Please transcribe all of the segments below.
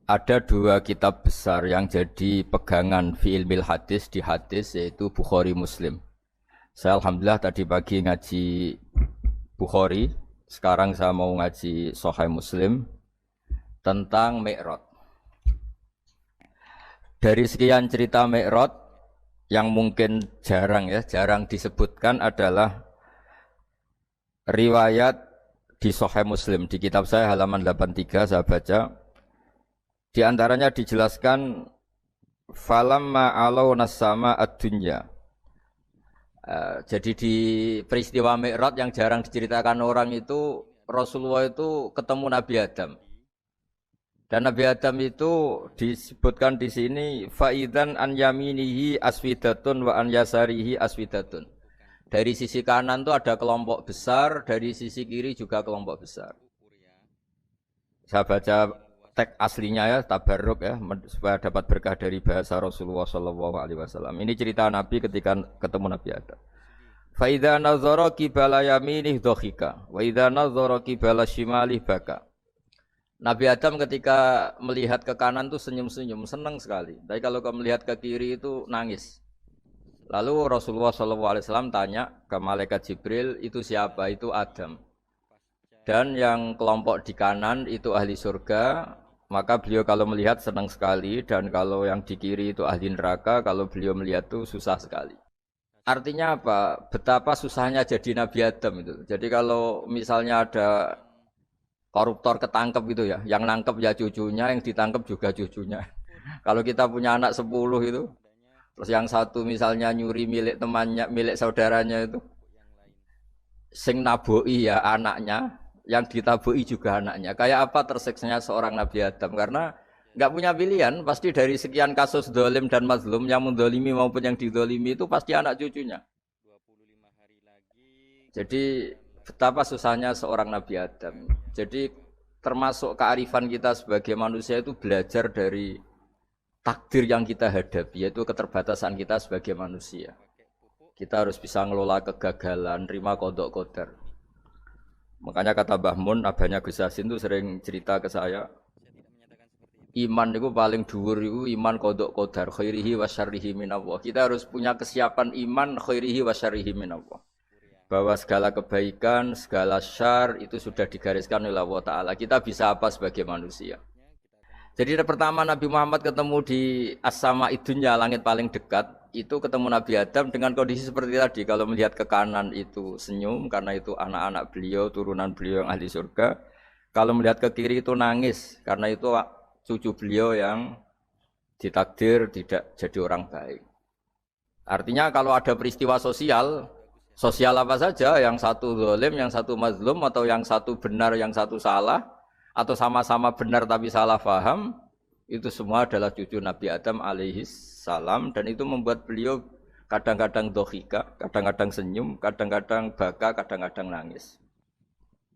Ada dua kitab besar yang jadi pegangan fi ilmil hadis di hadis yaitu Bukhari Muslim. Saya alhamdulillah tadi pagi ngaji Bukhari, sekarang saya mau ngaji Sahih Muslim tentang Mi'raj. Dari sekian cerita Mi'raj yang mungkin jarang disebutkan adalah riwayat di Sahih Muslim. Di kitab saya halaman 83 saya baca. Di antaranya dijelaskan falamma alau nasama ad-dunya. Jadi di peristiwa Mi'raj yang jarang diceritakan orang itu Rasulullah itu ketemu Nabi Adam. Dan Nabi Adam itu disebutkan di sini faidan an yaminihi aswidatun wa an yasarihi aswidatun. Dari sisi kanan itu ada kelompok besar, dari sisi kiri juga kelompok besar. Saya baca teks aslinya ya, tabarruk ya, supaya dapat berkah dari bahasa Rasulullah SAW. Ini cerita Nabi ketika ketemu Nabi Adam. Fa idza nazara qibala yaminih dhahika, wa idza nazara qibala shimalih baka. Nabi Adam ketika melihat ke kanan itu senyum-senyum, senang sekali. Tapi kalau melihat ke kiri itu nangis. Lalu Rasulullah SAW tanya ke malaikat Jibril, itu siapa? Itu Adam. Dan yang kelompok di kanan itu ahli surga, maka beliau kalau melihat senang sekali, dan kalau yang di kiri itu ahli neraka, kalau beliau melihat itu susah sekali. Artinya apa? Betapa susahnya jadi Nabi Adam itu. Jadi kalau misalnya ada koruptor ketangkep gitu ya, yang nangkep ya cucunya, yang ditangkep juga cucunya. Kalau kita punya anak 10 itu, terus yang satu misalnya nyuri milik temannya, milik saudaranya itu, sing naboi ya anaknya, yang ditabui juga anaknya. Kayak apa tersiksanya seorang Nabi Adam? Karena nggak punya pilihan, pasti dari sekian kasus dolim dan mazlum, yang mendolimi maupun yang didolimi itu pasti anak cucunya. Jadi betapa susahnya seorang Nabi Adam. Jadi termasuk kearifan kita sebagai manusia itu belajar dari takdir yang kita hadapi, yaitu keterbatasan kita sebagai manusia. Kita harus bisa ngelola kegagalan, terima qadha qadar. Makanya kata Mbah Mun, abahnya Gus Yasin itu sering cerita ke saya, iman itu paling dhuwur itu iman qadha qadar, khairihi wa syarrihi minallah. Kita harus punya kesiapan iman khairihi wa syarrihi minallah. Bahwa segala kebaikan, segala syar itu sudah digariskan oleh Allah Ta'ala. Kita bisa apa sebagai manusia? Jadi pertama Nabi Muhammad ketemu di as-sama idunya, langit paling dekat, itu ketemu Nabi Adam dengan kondisi seperti tadi. Kalau melihat ke kanan itu senyum, karena itu anak-anak beliau, turunan beliau yang ahli surga. Kalau melihat ke kiri itu nangis, karena itu cucu beliau yang ditakdir tidak jadi orang baik. Artinya kalau ada peristiwa sosial apa saja, yang satu zalim, yang satu mazlum, atau yang satu benar, yang satu salah, atau sama-sama benar tapi salah faham, itu semua adalah cucu Nabi Adam alaihis salam, dan itu membuat beliau kadang-kadang dohika, kadang-kadang senyum, kadang-kadang baka, kadang-kadang nangis.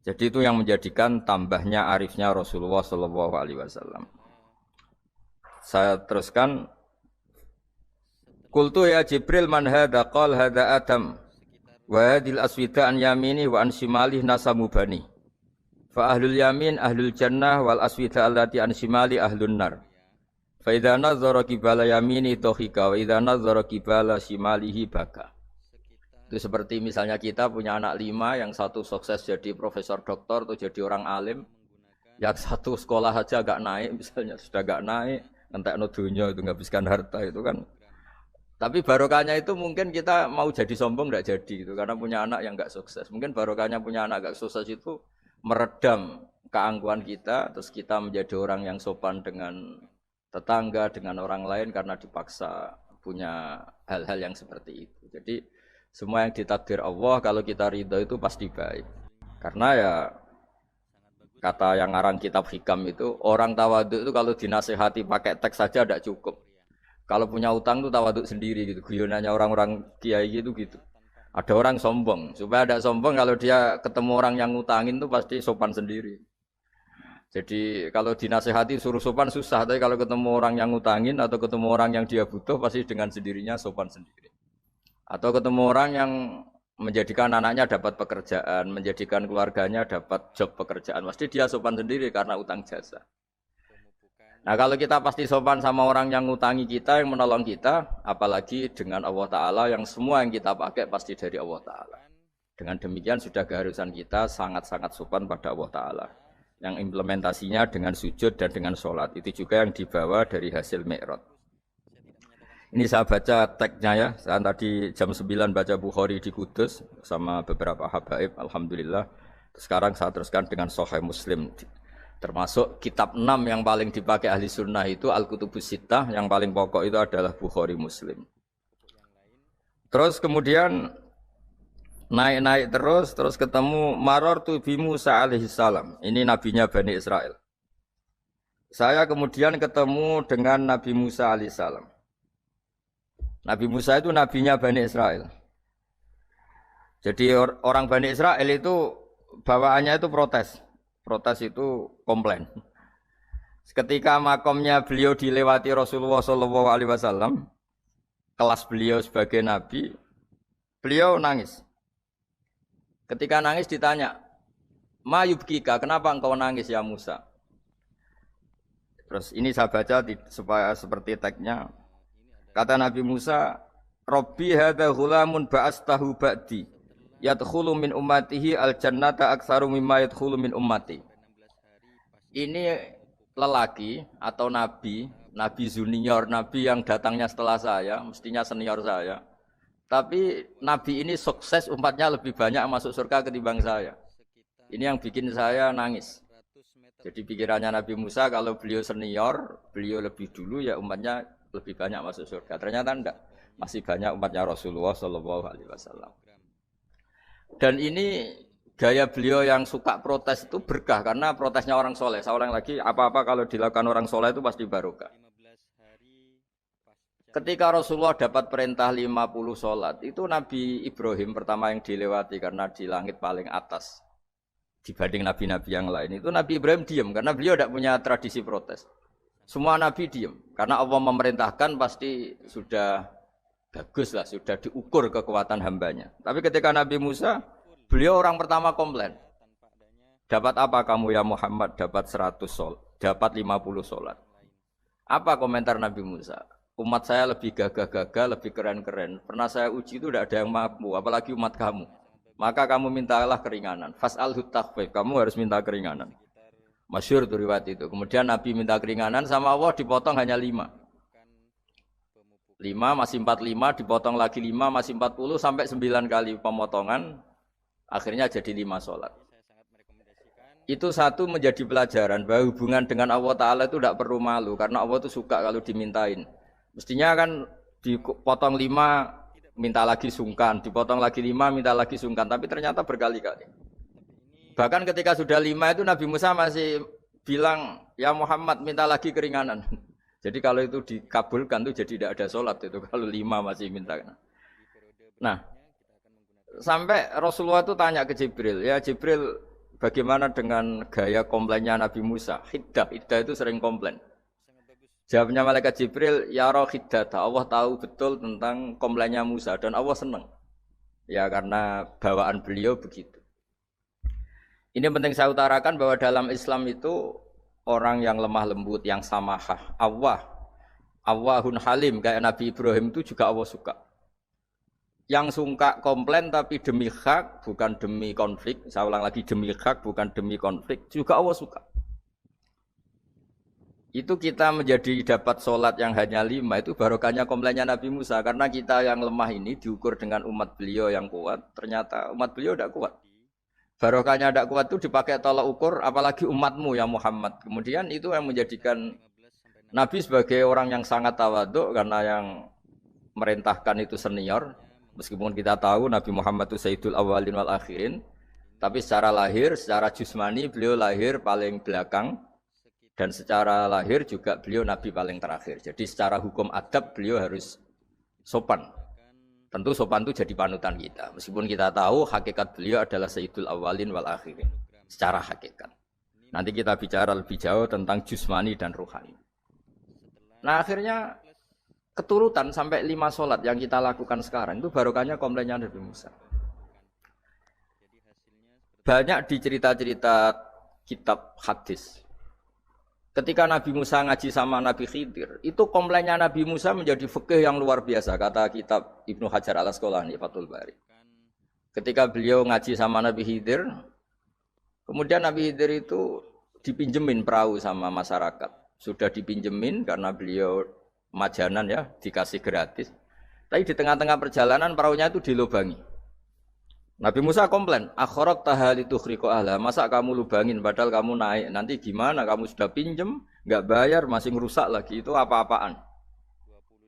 Jadi itu yang menjadikan tambahnya arifnya Rasulullah SAW. Saya teruskan. Qultu ya Jibril man hadha qal hadha Adam. Wa hadil aswida an yamini wa an shimali nasamu bani. Fa ahlul yamin ahlul jannah wal aswida allati an shimali ahlun nar. Fa idza nazara qibala yamini dhahika wa idza nazara qibala shimalihi baka. Itu seperti misalnya kita punya anak 5, yang satu sukses jadi profesor doktor atau jadi orang alim, yang satu sekolah aja agak naik, misalnya sudah agak naik, entekno dunya itu nghabiskan harta itu kan. Tapi barokahnya itu mungkin kita mau jadi sombong tidak jadi gitu, karena punya anak yang enggak sukses. Mungkin barokahnya punya anak enggak sukses itu meredam keangkuhan kita, terus kita menjadi orang yang sopan dengan tetangga, dengan orang lain karena dipaksa punya hal-hal yang seperti itu. Jadi semua yang ditakdir Allah kalau kita ridho itu pasti baik. Karena ya kata yang ngarang kitab hikam itu, orang tawaduk itu kalau dinasihati pakai teks saja tidak cukup. Kalau punya utang itu tawaduk sendiri gitu. Guyonannya orang-orang kiai gitu. Ada orang sombong. Supaya ada sombong, kalau dia ketemu orang yang ngutangin itu pasti sopan sendiri. Jadi kalau dinasehati suruh sopan susah. Tapi kalau ketemu orang yang ngutangin atau ketemu orang yang dia butuh, pasti dengan sendirinya sopan sendiri. Atau ketemu orang yang menjadikan anaknya dapat pekerjaan, menjadikan keluarganya dapat job pekerjaan, pasti dia sopan sendiri karena utang jasa. Nah kalau kita pasti sopan sama orang yang ngutangi kita, yang menolong kita, apalagi dengan Allah Ta'ala yang semua yang kita pakai pasti dari Allah Ta'ala. Dengan demikian sudah keharusan kita sangat-sangat sopan pada Allah Ta'ala. Yang implementasinya dengan sujud dan dengan sholat. Itu juga yang dibawa dari hasil Mi'raj. Ini saya baca teksnya ya. Saya tadi jam 9 baca Bukhari di Kudus sama beberapa habaib. Alhamdulillah. Sekarang saya teruskan dengan Sahih Muslim. Termasuk kitab 6 yang paling dipakai ahli sunnah itu Al-Kutubus Sittah, yang paling pokok itu adalah Bukhari Muslim. Terus kemudian naik-naik terus ketemu Marartu bi Musa alaihi salam. Ini nabinya Bani Israel. Saya kemudian ketemu dengan Nabi Musa alaihi salam. Nabi Musa itu nabinya Bani Israel. Jadi orang Bani Israel itu bawaannya itu protes. Protes itu komplain. Ketika makomnya beliau dilewati Rasulullah SAW, kelas beliau sebagai nabi, beliau nangis. Ketika nangis ditanya, "Ma yubkika, kenapa engkau nangis ya Musa?" Terus ini saya baca supaya seperti teksnya. Kata Nabi Musa, "Rabbi hadza ghulamun ba'astahu ba'di. Yadkhulu min ummatihi al-jannata aktsaru mimma yadkhulu min ummati." Ini lelaki atau nabi junior, nabi yang datangnya setelah saya, mestinya senior saya. Tapi nabi ini sukses, umatnya lebih banyak masuk surga ketimbang saya. Ini yang bikin saya nangis. Jadi pikirannya Nabi Musa kalau beliau senior, beliau lebih dulu ya umatnya lebih banyak masuk surga. Ternyata enggak, masih banyak umatnya Rasulullah SAW. Dan ini gaya beliau yang suka protes itu berkah karena protesnya orang soleh. Saya ulang lagi, apa-apa kalau dilakukan orang soleh itu pasti barokah. Ketika Rasulullah dapat perintah 50 sholat, itu Nabi Ibrahim pertama yang dilewati karena di langit paling atas dibanding nabi-nabi yang lain. Itu Nabi Ibrahim diam karena beliau tidak punya tradisi protes. Semua nabi diam karena Allah memerintahkan pasti sudah bagus lah, sudah diukur kekuatan hambanya. Tapi ketika Nabi Musa, beliau orang pertama komplain. Dapat apa kamu ya Muhammad? Dapat 100 sholat, dapat 50 sholat. Apa komentar Nabi Musa? Umat saya lebih gagah-gagah, lebih keren-keren. Pernah saya uji itu tidak ada yang mampu, apalagi umat kamu. Maka kamu mintalah keringanan. Fas'alhu takhfif, kamu harus minta keringanan. Masyhur itu riwayat itu. Kemudian Nabi minta keringanan sama Allah dipotong hanya 5. 5 masih 45, dipotong lagi 5 masih 40 sampai 9 kali pemotongan, akhirnya jadi 5 sholat. Itu satu menjadi pelajaran bahwa hubungan dengan Allah Ta'ala itu tidak perlu malu, karena Allah itu suka kalau dimintain. Mestinya kan dipotong 5, minta lagi sungkan, dipotong lagi 5, minta lagi sungkan, tapi ternyata berkali-kali. Bahkan ketika sudah 5 itu Nabi Musa masih bilang, ya Muhammad minta lagi keringanan. Jadi kalau itu dikabulkan tuh jadi tidak ada sholat itu kalau 5 masih minta. Nah, sampai Rasulullah itu tanya ke Jibril, ya Jibril bagaimana dengan gaya komplainnya Nabi Musa? Hiddah itu sering komplain. Jawabnya malaikat Jibril, ya roh hiddata, Allah tahu betul tentang komplainnya Musa dan Allah senang. Ya karena bawaan beliau begitu. Ini penting saya utarakan bahwa dalam Islam itu orang yang lemah lembut, yang samahah, Allahun halim, kayak Nabi Ibrahim itu juga Allah suka. Yang suka komplain tapi demi hak, bukan demi konflik. Saya ulang lagi, demi hak, bukan demi konflik, juga Allah suka. Itu kita menjadi dapat sholat yang hanya 5, itu barokahnya komplainnya Nabi Musa. Karena kita yang lemah ini diukur dengan umat beliau yang kuat, ternyata umat beliau tidak kuat. Barokahnya tidak kuat itu dipakai tolak ukur, apalagi umatmu ya Muhammad. Kemudian itu yang menjadikan Nabi sebagai orang yang sangat tawaduk karena yang merintahkan itu senior. Meskipun kita tahu Nabi Muhammad itu Sayyidul Awwalin wal Akhirin, tapi secara lahir, secara jusmani beliau lahir paling belakang dan secara lahir juga beliau Nabi paling terakhir. Jadi secara hukum adab beliau harus sopan. Tentu sopan itu jadi panutan kita. Meskipun kita tahu hakikat beliau adalah Sayyidul Awwalin wal Akhirin. Secara hakikat. Nanti kita bicara lebih jauh tentang jusmani dan ruhani. Nah akhirnya keturutan sampai 5 sholat yang kita lakukan sekarang itu barokahnya komplainnya Nabi Musa. Banyak di cerita-cerita kitab hadis. Ketika Nabi Musa ngaji sama Nabi Khidir, itu komplainnya Nabi Musa menjadi fikih yang luar biasa, kata kitab Ibnu Hajar al-Asqalani, Fathul Bari. Ketika beliau ngaji sama Nabi Khidir, kemudian Nabi Khidir itu dipinjemin perahu sama masyarakat. Sudah dipinjemin karena beliau majanan ya, dikasih gratis. Tapi di tengah-tengah perjalanan perahunya itu dilubangi. Nabi Musa komplain, akhirat tahali tukhriqu ahla, masa kamu lubangin padahal kamu naik, nanti gimana, kamu sudah pinjem, nggak bayar, masih ngerusak lagi, itu apa-apaan.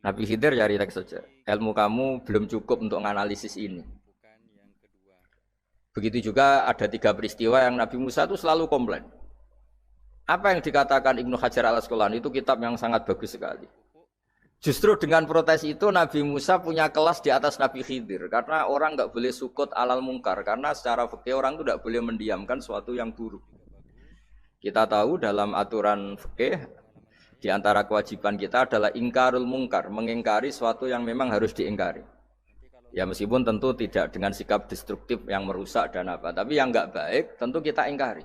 Nabi Khidir ya relax saja, ilmu kamu belum cukup untuk menganalisis ini. Begitu juga ada 3 peristiwa yang Nabi Musa itu selalu komplain. Apa yang dikatakan Ibnu Hajar al-Asqalani itu kitab yang sangat bagus sekali. Justru dengan protes itu Nabi Musa punya kelas di atas Nabi Khidir. Karena orang nggak boleh sukut alal mungkar. Karena secara fikih orang itu tidak boleh mendiamkan sesuatu yang buruk. Kita tahu dalam aturan fikih, di antara kewajiban kita adalah ingkarul mungkar. Mengingkari sesuatu yang memang harus diingkari. Ya meskipun tentu tidak dengan sikap destruktif yang merusak dan apa. Tapi yang nggak baik tentu kita ingkari.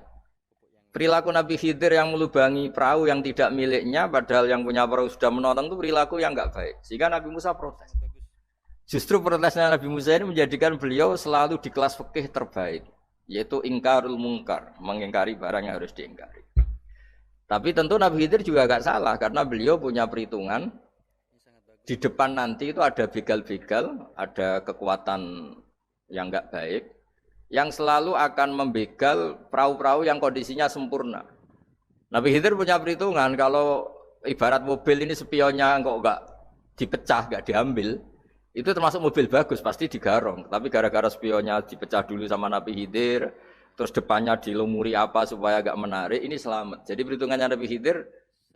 Perilaku Nabi Khidir yang melubangi perahu yang tidak miliknya, padahal yang punya perahu sudah menonton, itu perilaku yang enggak baik. Sehingga Nabi Musa protes. Justru protesnya Nabi Musa ini menjadikan beliau selalu di kelas fikih terbaik, yaitu ingkarul mungkar, mengingkari barang yang harus diingkari. Tapi tentu Nabi Khidir juga enggak salah, karena beliau punya perhitungan, di depan nanti itu ada begal-begal, ada kekuatan yang enggak baik, yang selalu akan membegal perahu-perahu yang kondisinya sempurna. Nabi Khidir punya perhitungan, kalau ibarat mobil ini spionnya kok enggak dipecah, enggak diambil, itu termasuk mobil bagus, pasti digarong. Tapi gara-gara spionnya dipecah dulu sama Nabi Khidir, terus depannya dilumuri apa supaya enggak menarik, ini selamat. Jadi perhitungannya Nabi Khidir,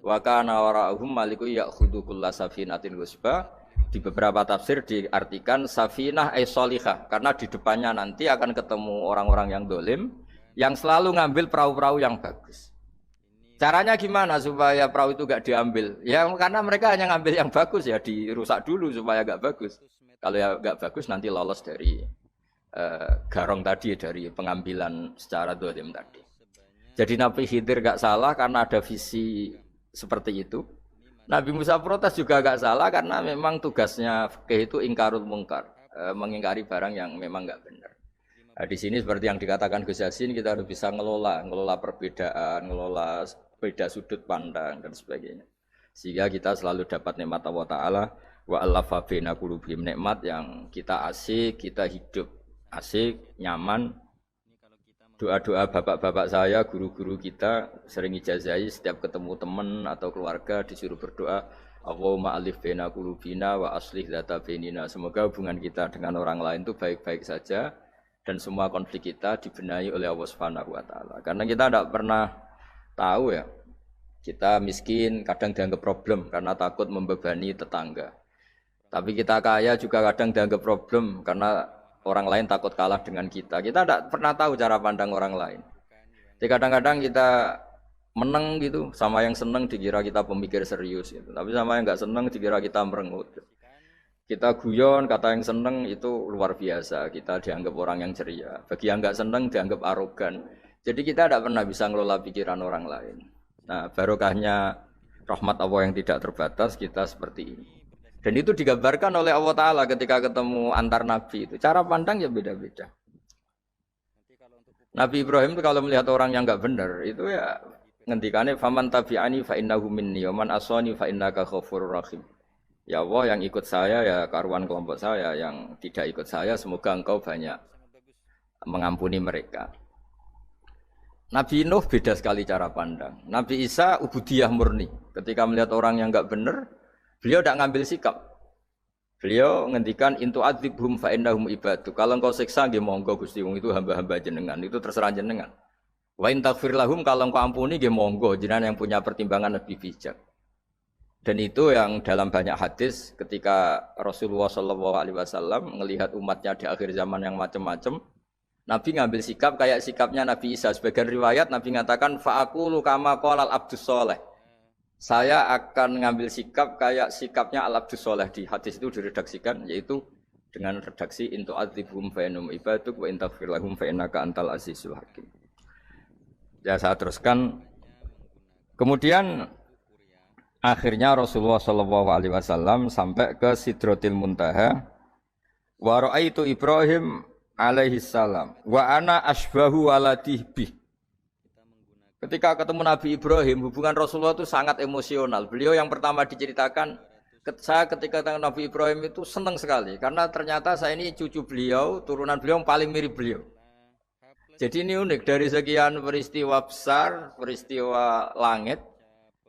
wa kana wara'uhum maliku ya'khudhu kulla safinatin ghusba. Di beberapa tafsir diartikan safinah solihah, karena di depannya nanti akan ketemu orang-orang yang dolim yang selalu ngambil perahu-perahu yang bagus. Caranya gimana supaya perahu itu gak diambil? Ya karena mereka hanya ngambil yang bagus, ya dirusak dulu supaya gak bagus. Kalau ya gak bagus nanti lolos dari garong tadi, dari pengambilan secara dolim tadi. Jadi Nabi Khidir gak salah karena ada visi seperti itu. Nabi Musa protes juga agak salah karena memang tugasnya fikih itu ingkarul mungkar, mengingkari barang yang memang enggak benar. Nah, di sini seperti yang dikatakan Gus Yassin, kita harus bisa ngelola perbedaan, ngelola beda sudut pandang dan sebagainya. Sehingga kita selalu dapat nikmat Allah Ta'ala, wa allafa baina qulubihim, nikmat yang kita asik, kita hidup asik, nyaman. Doa-doa bapak-bapak saya, guru-guru kita sering ijazahi setiap ketemu teman atau keluarga disuruh berdoa, Allahumma alif baina qulubina wa aslih dzata bainina. Semoga hubungan kita dengan orang lain itu baik-baik saja dan semua konflik kita dibenahi oleh Allah Subhanahu wa taala. Karena kita tidak pernah tahu ya. Kita miskin kadang dianggap problem karena takut membebani tetangga. Tapi kita kaya juga kadang dianggap problem karena orang lain takut kalah dengan kita. Kita tidak pernah tahu cara pandang orang lain. Jadi kadang-kadang kita menang gitu, sama yang senang dikira kita pemikir serius gitu. Tapi sama yang nggak senang dikira kita merengut. Kita guyon, kata yang senang itu luar biasa. Kita dianggap orang yang ceria. Bagi yang nggak senang dianggap arogan. Jadi kita tidak pernah bisa ngelola pikiran orang lain. Nah, barokahnya rahmat Allah yang tidak terbatas kita seperti ini. Dan itu digambarkan oleh Allah Ta'ala ketika ketemu antar Nabi itu. Cara pandang ya beda-beda. Nabi Ibrahim itu kalau melihat orang yang enggak benar, itu ya ngendikane faman tabi'ani fa innahu minni wa man asani fa innaka ghafurur rahim. Ya Allah, yang ikut saya ya karuan kelompok saya, yang tidak ikut saya semoga engkau banyak mengampuni mereka. Nabi Nuh beda sekali cara pandang. Nabi Isa ubudiyah murni. Ketika melihat orang yang enggak benar, beliau tidak ngambil sikap. Beliau ngendikan intu adzibhum fa innahum ibadu. Kalau engkau siksa nggih monggo Gusti, wong itu hamba-hamba jenengan, itu terserah jenengan. Wa in taghfir lahum, kalau engkau ampuni nggih monggo, jenengan yang punya pertimbangan lebih bijak. Dan itu yang dalam banyak hadis ketika Rasulullah SAW melihat umatnya di akhir zaman yang macam-macam, Nabi ngambil sikap kayak sikapnya Nabi Isa. Sebagian riwayat Nabi mengatakan fa'aqulu kama qalal abdus sholeh. Saya akan ngambil sikap kayak sikapnya al-abdus sholeh. Di hadis itu diredaksikan, yaitu dengan redaksi intu adzibhum fa innahum ibaduk wa in taghfir lahum fa innaka antal azizul hakim. Ya saya teruskan. Kemudian akhirnya Rasulullah Shallallahu Alaihi Wasallam sampai ke Sidratil Muntaha. Wa ra'aitu Ibrahim alaihi salam wa ana asbahu waladih bih. Ketika ketemu Nabi Ibrahim, hubungan Rasulullah itu sangat emosional. Beliau yang pertama diceritakan, saya ketika ketemu Nabi Ibrahim itu senang sekali karena ternyata saya ini cucu beliau, turunan beliau yang paling mirip beliau. Jadi ini unik, dari sekian peristiwa besar, peristiwa langit,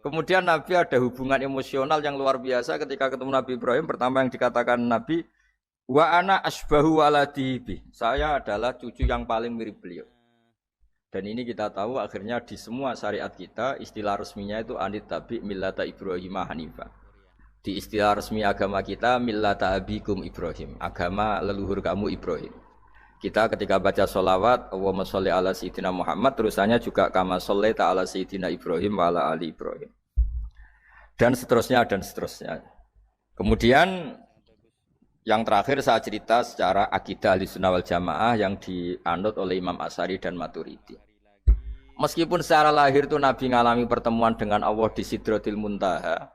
kemudian Nabi ada hubungan emosional yang luar biasa ketika ketemu Nabi Ibrahim. Pertama yang dikatakan Nabi, wa ana asbahu waladihi. Saya adalah cucu yang paling mirip beliau. Dan ini kita tahu akhirnya di semua syariat kita istilah resminya itu anit tabi millata Ibrahim Hanifah. Di istilah resmi agama kita millata abikum Ibrahim, agama leluhur kamu Ibrahim. Kita ketika baca sholawat Allahumma sholli ala sayyidina Muhammad, terusannya juga kama shollaita ala sayyidina Ibrahim wa ala ali Ibrahim. Dan seterusnya dan seterusnya. Kemudian yang terakhir saya cerita secara akidah Ahlussunnah wal Jamaah yang dianut oleh Imam Asy'ari dan Maturidi. Meskipun secara lahir itu Nabi mengalami pertemuan dengan Allah di Sidratil Muntaha,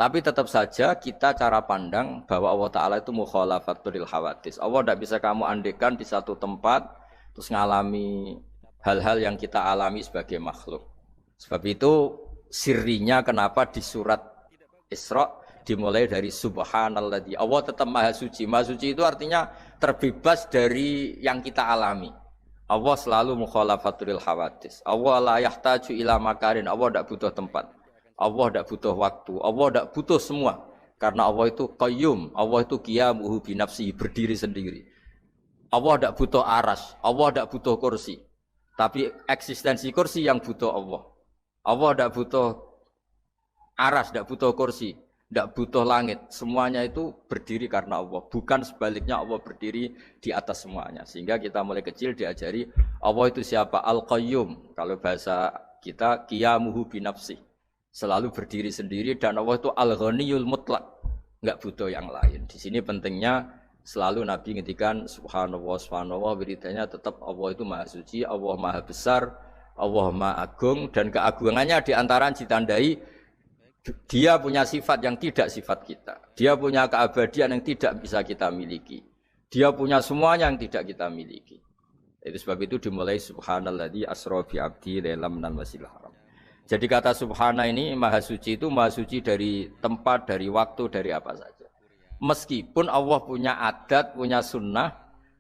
tapi tetap saja kita cara pandang bahwa Allah Ta'ala itu mukhalafatul hawadis. Allah tidak bisa kamu andekan di satu tempat terus mengalami hal-hal yang kita alami sebagai makhluk. Sebab itu sirinya kenapa di surat Isra dimulai dari subhanalladzi. Allah tetap maha suci. Maha suci itu artinya terbebas dari yang kita alami. Allah selalu mukhalafatul hawadis. Allah la yahtaju ila makarin. Allah tidak butuh tempat. Allah tidak butuh waktu. Allah tidak butuh semua. Karena Allah itu qayyum. Allah itu qiyamuhu binafsihi, berdiri sendiri. Allah tidak butuh aras. Allah tidak butuh kursi. Tapi eksistensi kursi yang butuh Allah. Allah tidak butuh aras, tidak butuh kursi. Tidak butuh langit, semuanya itu berdiri karena Allah. Bukan sebaliknya Allah berdiri di atas semuanya. Sehingga kita mulai kecil diajari Allah itu siapa? Al-Qayyum. Kalau bahasa kita qiyamuhu binafsi. Selalu berdiri sendiri dan Allah itu Al-Ghaniyul Mutlaq. Enggak butuh yang lain. Di sini pentingnya selalu Nabi ngintikan subhanallah, subhanallah, wiridanya tetap Allah itu maha suci, Allah maha besar, Allah maha agung, dan keagungannya diantara ditandai dia punya sifat yang tidak sifat kita. Dia punya keabadian yang tidak bisa kita miliki. Dia punya semuanya yang tidak kita miliki. Itu sebab itu dimulai subhanalladzi asra bi abdi lailam minal masjidil haram. Jadi kata subhana ini maha suci itu maha suci dari tempat, dari waktu, dari apa saja. Meskipun Allah punya adat, punya sunnah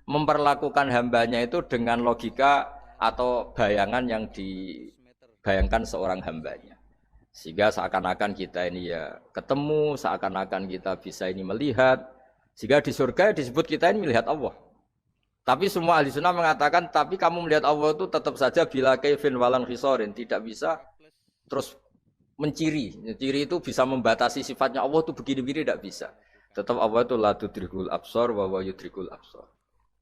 memperlakukan hambanya itu dengan logika atau bayangan yang dibayangkan seorang hambanya. Sehingga seakan-akan kita ini ya ketemu, seakan-akan kita bisa ini melihat. Sehingga di surga disebut kita ini melihat Allah. Tapi semua ahli sunnah mengatakan, tapi kamu melihat Allah itu tetap saja bila kaifin walan khisorin. Tidak bisa terus menciri. Ciri itu bisa membatasi sifatnya Allah itu begini-begini, tidak bisa. Tetap Allah itu la tudrikul absar wa wa yudrikul absar.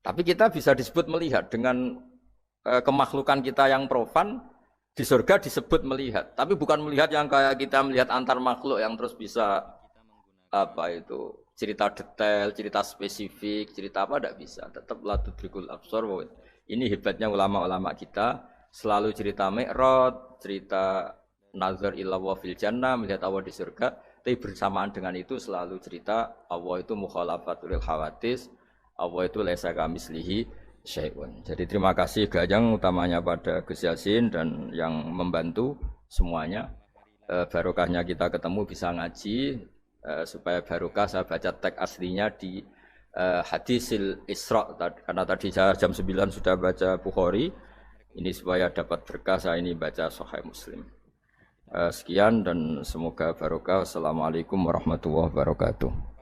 Tapi kita bisa disebut melihat dengan kemakhlukan kita yang profan. Di surga disebut melihat, tapi bukan melihat yang kayak kita melihat antar makhluk yang terus bisa apa itu cerita detail, cerita spesifik, cerita apa tidak bisa. Tetap la tudrikul absar. Ini hebatnya ulama-ulama kita, selalu cerita Mi'raj, cerita nazar ila wa fil jannah, melihat Allah di surga, tapi bersamaan dengan itu selalu cerita Allah itu mukhalafatul hawadis, Allah itu laisa kamislihi syai'un. Jadi terima kasih Gajang utamanya pada Gus Yasin dan yang membantu semuanya. Barokahnya kita ketemu bisa ngaji, supaya barokah saya baca teks aslinya di Hadisil Isra, karena tadi saya jam 9 sudah baca Bukhari. Ini supaya dapat berkah saya ini baca Sahih Muslim. Sekian dan semoga barokah. Assalamualaikum warahmatullahi wabarakatuh.